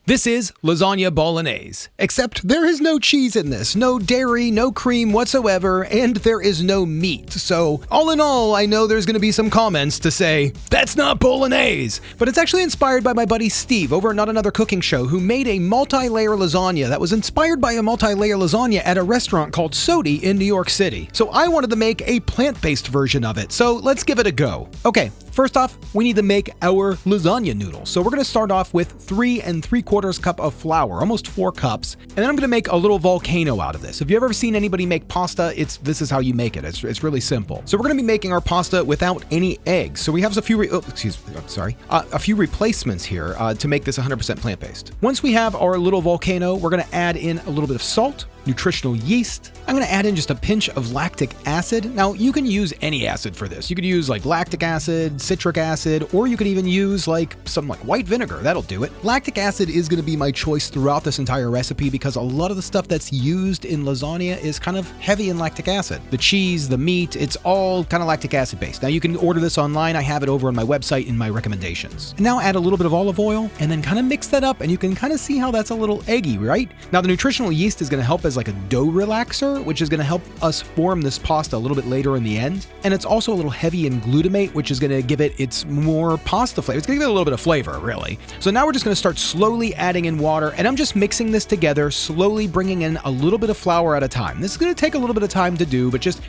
This is lasagna bolognese, except there is no cheese in this, no dairy, no cream whatsoever, and there is no meat. So all in all, I know there's going to be some comments to say, that's not bolognese. But it's actually inspired by my buddy Steve over at Not Another Cooking Show, who made a multi-layer lasagna that was inspired by a multi-layer lasagna at a restaurant called Sodi in New York City. So I wanted to make a plant-based version of it, so let's give it a go. Okay, first off, we need to make our lasagna noodles. So we're going to start off with 3 3/4 cup of flour, almost 4 cups. And then I'm going to make a little volcano out of this. If you've ever seen anybody make pasta, this is how you make it. It's really simple. So we're going to be making our pasta without any eggs. So we have a few replacements here to make this 100% plant-based. Once we have our little volcano, we're going to add in a little bit of salt, nutritional yeast. I'm going to add in just a pinch of lactic acid. Now, you can use any acid for this. You could use like lactic acid, citric acid, or you could even use some white vinegar. That'll do it. Lactic acid is going to be my choice throughout this entire recipe because a lot of the stuff that's used in lasagna is kind of heavy in lactic acid. The cheese, the meat, it's all kind of lactic acid based. Now, you can order this online. I have it over on my website in my recommendations. And now add a little bit of olive oil and then kind of mix that up, and you can kind of see how that's a little eggy, right? Now, the nutritional yeast is going to help as like a dough relaxer, which is going to help us form this pasta a little bit later in the end. And it's also a little heavy in glutamate, which is going to give it its more pasta flavor. It's going to give it a little bit of flavor, really. So now we're just going to start slowly adding in water, and I'm just mixing this together, slowly bringing in a little bit of flour at a time. This is going to take a little bit of time to do, but just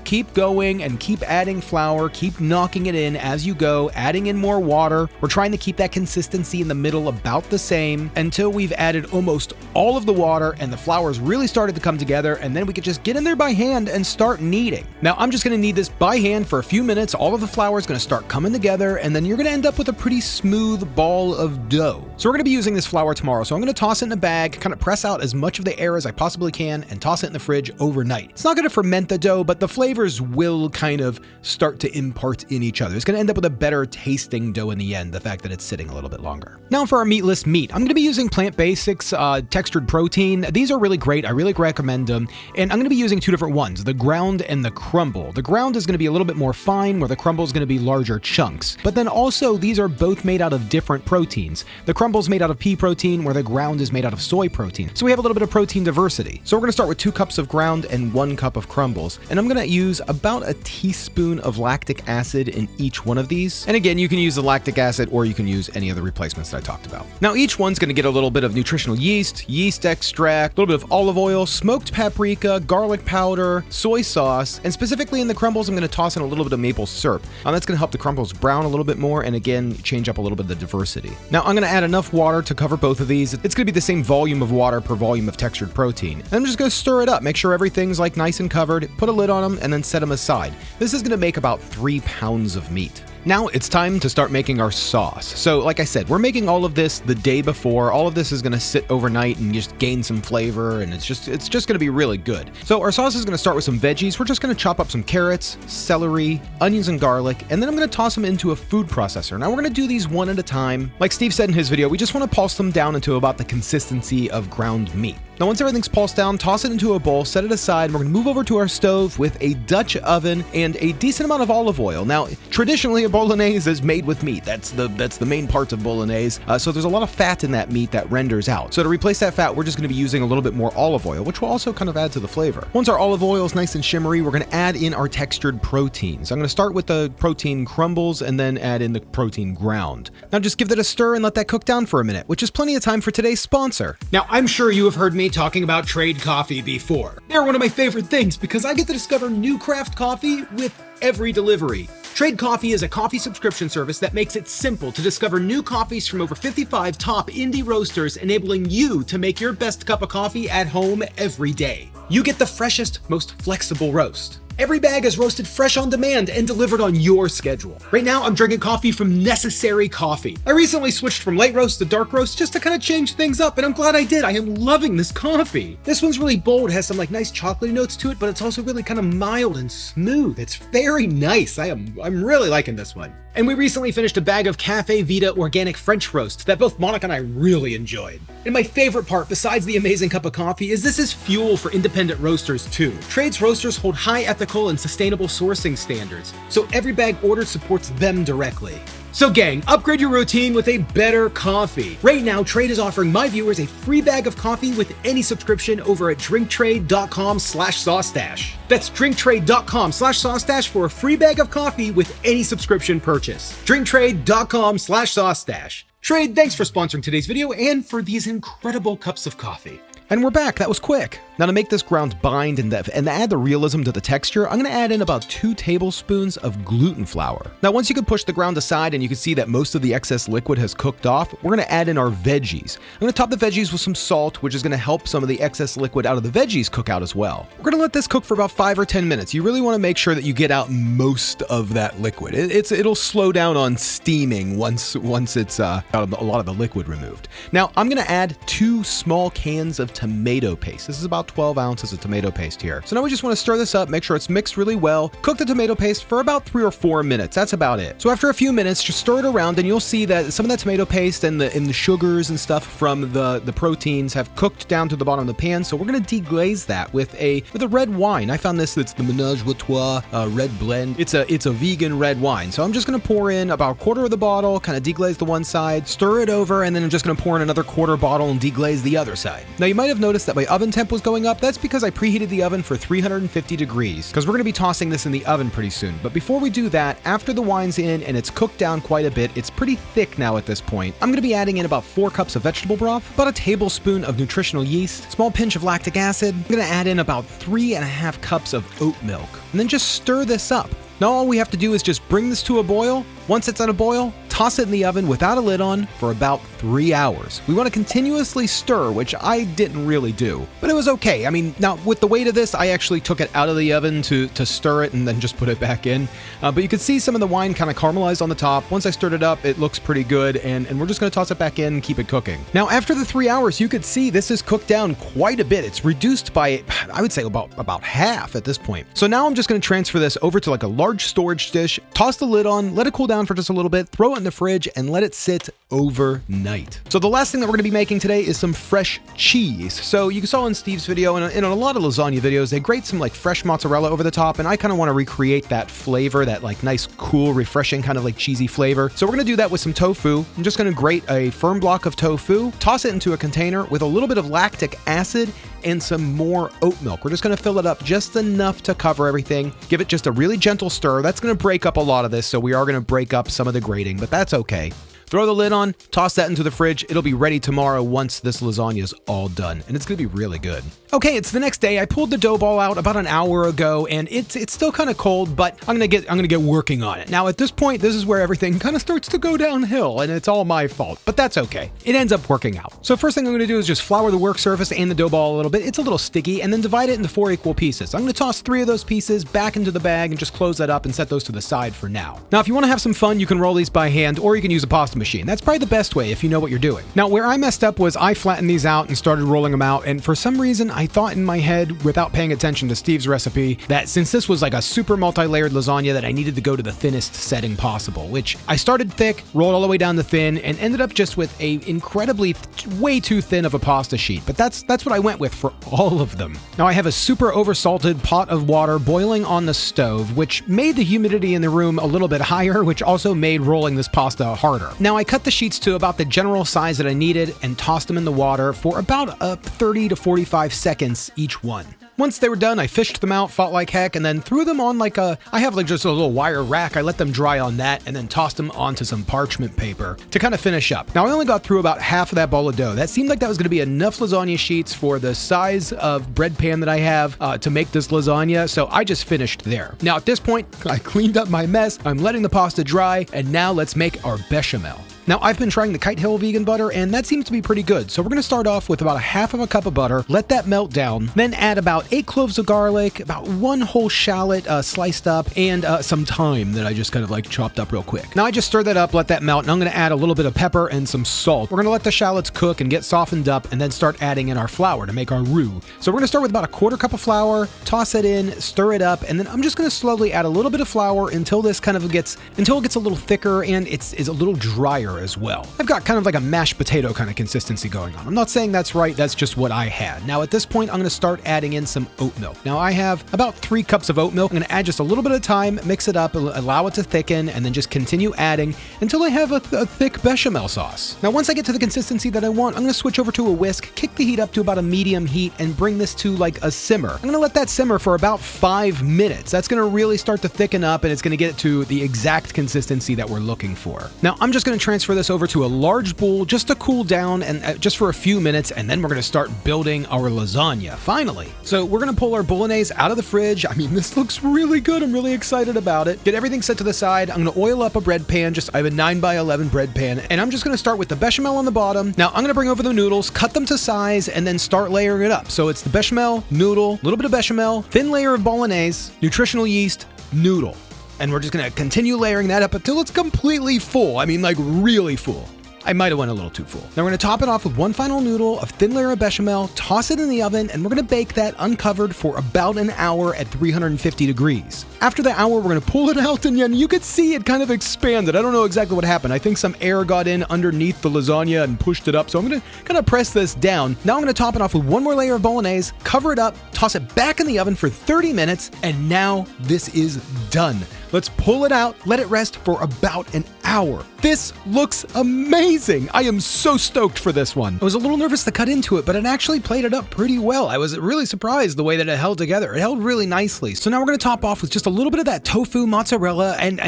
keep going and keep adding flour, keep knocking it in as you go, adding in more water. We're trying to keep that consistency in the middle about the same until we've added almost all of the water and the flour's really started to come together, and then we could just get in there by hand and start kneading. Now, I'm just going to knead this by hand for a few minutes. All of the flour is going to start coming together, and then you're going to end up with a pretty smooth ball of dough. So we're going to be using this flour tomorrow, so I'm going to toss it in a bag, kind of press out as much of the air as I possibly can, and toss it in the fridge overnight. It's not going to ferment the dough, but the flavors will kind of start to impart in each other. It's going to end up with a better tasting dough in the end, the fact that it's sitting a little bit longer. Now for our meatless meat, I'm going to be using Plant Basics textured protein. These are really great. I really recommend them. And I'm going to be using 2 different ones, the ground and the crumble. The ground is going to be a little bit more fine, where the crumble is going to be larger chunks. But then also, these are both made out of different proteins. The crumble is made out of pea protein, where the ground is made out of soy protein. So we have a little bit of protein diversity. So we're going to start with 2 cups of ground and 1 cup of crumbles. And I'm going to use about a teaspoon of lactic acid in each one of these. And again, you can use the lactic acid or you can use any of the replacements that I talked about. Now, each one's going to get a little bit of nutritional yeast, yeast extract, a little bit of olive oil, smoked paprika, garlic powder, soy sauce, and specifically in the crumbles, I'm going to toss in a little bit of maple syrup. That's going to help the crumbles brown a little bit more and again, change up a little bit of the diversity. Now, I'm going to add enough water to cover both of these. It's going to be the same volume of water per volume of textured protein. And I'm just going to stir it up, make sure everything's nice and covered, put a lid on them, and then set them aside. This is going to make about 3 pounds of meat. Now it's time to start making our sauce. So like I said, we're making all of this the day before. All of this is going to sit overnight and just gain some flavor, and it's just going to be really good. So our sauce is going to start with some veggies. We're just going to chop up some carrots, celery, onions, and garlic, and then I'm going to toss them into a food processor. Now we're going to do these one at a time. Like Steve said in his video, we just want to pulse them down into about the consistency of ground meat. Now once everything's pulsed down, toss it into a bowl, set it aside, and we're going to move over to our stove with a Dutch oven and a decent amount of olive oil. Now, traditionally, a bolognese is made with meat. That's the main parts of bolognese. So there's a lot of fat in that meat that renders out. So to replace that fat, we're just going to be using a little bit more olive oil, which will also kind of add to the flavor. Once our olive oil is nice and shimmery, we're going to add in our textured proteins. I'm going to start with the protein crumbles and then add in the protein ground. Now just give that a stir and let that cook down for a minute, which is plenty of time for today's sponsor. Now, I'm sure you have heard me talking about Trade Coffee before. They're one of my favorite things because I get to discover new craft coffee with every delivery. Trade Coffee is a coffee subscription service that makes it simple to discover new coffees from over 55 top indie roasters, enabling you to make your best cup of coffee at home every day. You get the freshest, most flexible roast. Every bag is roasted fresh on demand and delivered on your schedule. Right now, I'm drinking coffee from Necessary Coffee. I recently switched from light roast to dark roast just to kind of change things up, and I'm glad I did. I am loving this coffee. This one's really bold, has some nice chocolatey notes to it, but it's also really kind of mild and smooth. It's very nice. I'm really liking this one. And we recently finished a bag of Cafe Vita organic French roast that both Monica and I really enjoyed. And my favorite part, besides the amazing cup of coffee, is this is fuel for independent roasters too. Trade's roasters hold high ethical ethical and sustainable sourcing standards, so every bag ordered supports them directly. So gang, upgrade your routine with a better coffee. Right now, Trade is offering my viewers a free bag of coffee with any subscription over at drinktrade.com/Saucestache. That's drinktrade.com/Saucestache for a free bag of coffee with any subscription purchase. drinktrade.com/Saucestache. Trade, thanks for sponsoring today's video and for these incredible cups of coffee. And we're back. That was quick. Now to make this ground bind and add the realism to the texture, I'm going to add in about 2 tablespoons of gluten flour. Now once you can push the ground aside and you can see that most of the excess liquid has cooked off, we're going to add in our veggies. I'm going to top the veggies with some salt, which is going to help some of the excess liquid out of the veggies cook out as well. We're going to let this cook for about 5 or 10 minutes. You really want to make sure that you get out most of that liquid. It'll slow down on steaming once it's got a lot of the liquid removed. Now I'm going to add 2 small cans of tomato paste. This is about 12 ounces of tomato paste here. So now we just want to stir this up, make sure it's mixed really well. Cook the tomato paste for about 3 or 4 minutes. That's about it. So after a few minutes, just stir it around and you'll see that some of that tomato paste and the sugars and stuff from the proteins have cooked down to the bottom of the pan. So we're going to deglaze that with a red wine. I found this, it's the Ménage à Trois red blend. It's a vegan red wine. So I'm just going to pour in about 1/4 of the bottle, kind of deglaze the one side, stir it over, and then I'm just going to pour in another 1/4 bottle and deglaze the other side. Now you might have noticed that my oven temp was going up. That's because I preheated the oven for 350 degrees because we're going to be tossing this in the oven pretty soon. But before we do that, after the wine's in and it's cooked down quite a bit, it's pretty thick now at this point, I'm going to be adding in about 4 cups of vegetable broth, about a tablespoon of nutritional yeast, small pinch of lactic acid. I'm going to add in about 3.5 cups of oat milk and then just stir this up. Now all we have to do is just bring this to a boil. Once it's at a boil, toss it in the oven without a lid on for about 3 hours. We want to continuously stir, which I didn't really do, but it was okay. I mean, now with the weight of this, I actually took it out of the oven to stir it and then just put it back in. But you can see some of the wine kind of caramelized on the top. Once I stirred it up, it looks pretty good, and we're just going to toss it back in and keep it cooking. Now, after the 3 hours, you could see this is cooked down quite a bit. It's reduced by, I would say, about half at this point. So now I'm just going to transfer this over to like a large storage dish, toss the lid on, let it cool down for just a little bit, throw it in the fridge, and let it sit overnight. So the last thing that we're going to be making today is some fresh cheese. So you saw in Steve's video and in a lot of lasagna videos, they grate some like fresh mozzarella over the top, and I kind of want to recreate that flavor, that like nice, cool, refreshing kind of like cheesy flavor. So we're going to do that with some tofu. I'm just going to grate a firm block of tofu, toss it into a container with a little bit of lactic acid and some more oat milk. We're just going to fill it up just enough to cover everything. Give it just a really gentle stir. That's going to break up a lot of this, so we are going to break up some of the grating, but that's okay. Throw the lid on, toss that into the fridge. It'll be ready tomorrow once this lasagna is all done, and it's gonna be really good. Okay, it's the next day. I pulled the dough ball out about an hour ago, and it's still kind of cold, but I'm gonna get working on it. Now at this point, this is where everything kind of starts to go downhill, and it's all my fault, but that's okay. It ends up working out. So first thing I'm gonna do is just flour the work surface and the dough ball a little bit. It's a little sticky, and then divide it into 4 equal pieces. I'm gonna toss 3 of those pieces back into the bag and just close that up and set those to the side for now. Now, if you wanna have some fun, you can roll these by hand, or you can use a pasta machine. That's probably the best way if you know what you're doing. Now, where I messed up was I flattened these out and started rolling them out, and for some reason I thought in my head, without paying attention to Steve's recipe, that since this was like a super multi-layered lasagna, that I needed to go to the thinnest setting possible, which I started thick, rolled all the way down to thin, and ended up just with a incredibly way too thin of a pasta sheet. But that's what I went with for all of them. Now I have a super oversalted pot of water boiling on the stove, which made the humidity in the room a little bit higher, which also made rolling this pasta harder. Now I cut the sheets to about the general size that I needed and tossed them in the water for about 30 to 45 seconds each one. Once they were done, I fished them out, fought like heck, and then threw them on I have like just a little wire rack. I let them dry on that and then tossed them onto some parchment paper to kind of finish up. Now I only got through about half of that bowl of dough. That seemed like that was going to be enough lasagna sheets for the size of bread pan that I have to make this lasagna, so I just finished there. Now at this point, I cleaned up my mess, I'm letting the pasta dry, and now let's make our bechamel. Now, I've been trying the Kite Hill vegan butter, and that seems to be pretty good. So we're going to start off with about 1/2 cup of butter, let that melt down, then add about 8 cloves of garlic, about 1 whole shallot sliced up, and some thyme that I just kind of like chopped up real quick. Now I just stir that up, let that melt, and I'm going to add a little bit of pepper and some salt. We're going to let the shallots cook and get softened up, and then start adding in our flour to make our roux. So we're going to start with about 1/4 cup of flour, toss it in, stir it up, and then I'm just going to slowly add a little bit of flour until this kind of gets a little thicker and it's a little drier. layer as well. I've got kind of like a mashed potato kind of consistency going on. I'm not saying that's right, that's just what I had. Now at this point, I'm gonna start adding in some oat milk. Now I have about 3 cups of oat milk. I'm gonna add just a little bit of time, mix it up, allow it to thicken, and then just continue adding until I have a thick bechamel sauce. Now once I get to the consistency that I want, I'm gonna switch over to a whisk, kick the heat up to about a medium heat, and bring this to like a simmer. I'm gonna let that simmer for about 5 minutes. That's gonna really start to thicken up, and it's gonna get it to the exact consistency that we're looking for. Now I'm just gonna transfer this over to a large bowl just to cool down and just for a few minutes, and then we're gonna start building our lasagna, finally. So we're gonna pull our bolognese out of the fridge. I mean, this looks really good. I'm really excited about it. Get everything set to the side. I'm gonna oil up a bread pan. I have a 9x11 bread pan, and I'm just gonna start with the bechamel on the bottom. Now I'm gonna bring over the noodles, cut them to size, and then start layering it up. So it's the bechamel, noodle, a little bit of bechamel, thin layer of bolognese, nutritional yeast, noodle. And we're just gonna continue layering that up until it's completely full. I mean, like really full. I might have went a little too full. Now we're gonna top it off with one final noodle, a thin layer of bechamel, toss it in the oven, and we're gonna bake that uncovered for about an hour at 350 degrees. After the hour, we're gonna pull it out, and you could see it kind of expanded. I don't know exactly what happened. I think some air got in underneath the lasagna and pushed it up, so I'm gonna kind of press this down. Now I'm gonna top it off with one more layer of bolognese, cover it up, toss it back in the oven for 30 minutes, and now this is done. Let's pull it out, let it rest for about an hour. This looks amazing. I am so stoked for this one. I was a little nervous to cut into it, but it actually played it up pretty well. I was really surprised the way that it held together. It held really nicely. So now we're gonna top off with just a little bit of that tofu mozzarella, and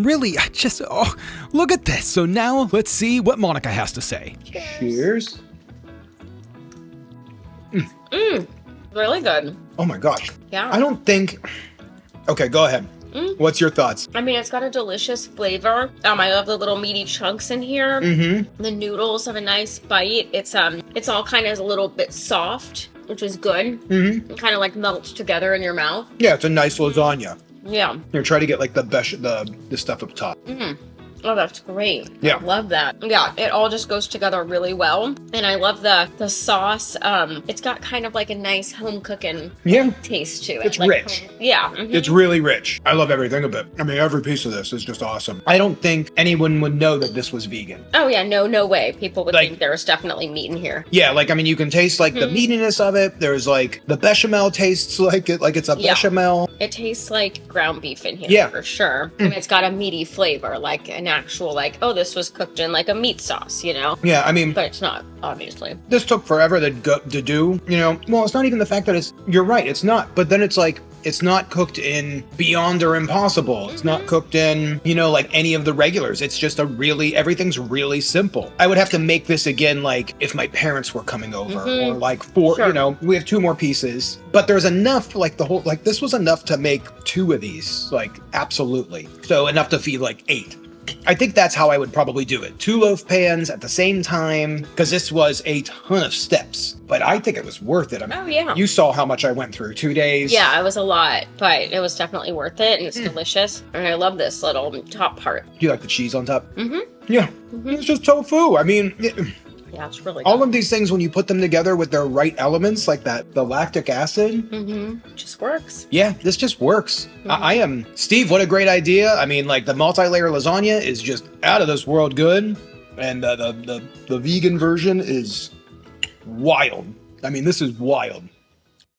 really, look at this. So now let's see what Monica has to say. Cheers. Really good. Oh my gosh. Yeah. I don't think... Okay, go ahead. What's your thoughts? I mean, it's got a delicious flavor. I love the little meaty chunks in here. The noodles have a nice bite. It's all kind of a little bit soft, which is good. It kind of like melts together in your mouth. Yeah, it's a nice lasagna. Yeah. You're trying to get like the stuff up top. Oh, that's great. Yeah. I love that. Yeah, it all just goes together really well. And I love the sauce. It's got kind of like a nice home cooking taste to it. It's rich. It's really rich. I love everything of it. I mean, every piece of this is just awesome. I don't think anyone would know that this was vegan. Oh yeah, no way. People would think there was definitely meat in here. Yeah, like, I mean, you can taste like the meatiness of it. There's like the bechamel tastes like it's a bechamel. It tastes like ground beef in here for sure. And it's got a meaty flavor, like an actual this was cooked in like a meat sauce, Yeah, I mean, but it's not, obviously. This took forever to do, well, it's not even the fact that you're right, it's not, but then it's like, it's not cooked in Beyond or Impossible. It's not cooked in, like any of the regulars. It's just everything's really simple. I would have to make this again, like if my parents were coming over or like we have 2 more pieces, but there's enough, this was enough to make 2 of these, absolutely. So enough to feed 8. I think that's how I would probably do it. 2 loaf pans at the same time, because this was a ton of steps. But I think it was worth it. I mean, you saw how much I went through. 2 days. Yeah, it was a lot, but it was definitely worth it, and it's delicious. And I love this little top part. Do you like the cheese on top? Yeah. It's just tofu. I mean... Yeah, it's really good. All of these things, when you put them together with their right elements, like the lactic acid. Just works. Yeah, this just works. I am... Steve, what a great idea. I mean, the multi-layer lasagna is just out of this world good. And the vegan version is wild. I mean, this is wild.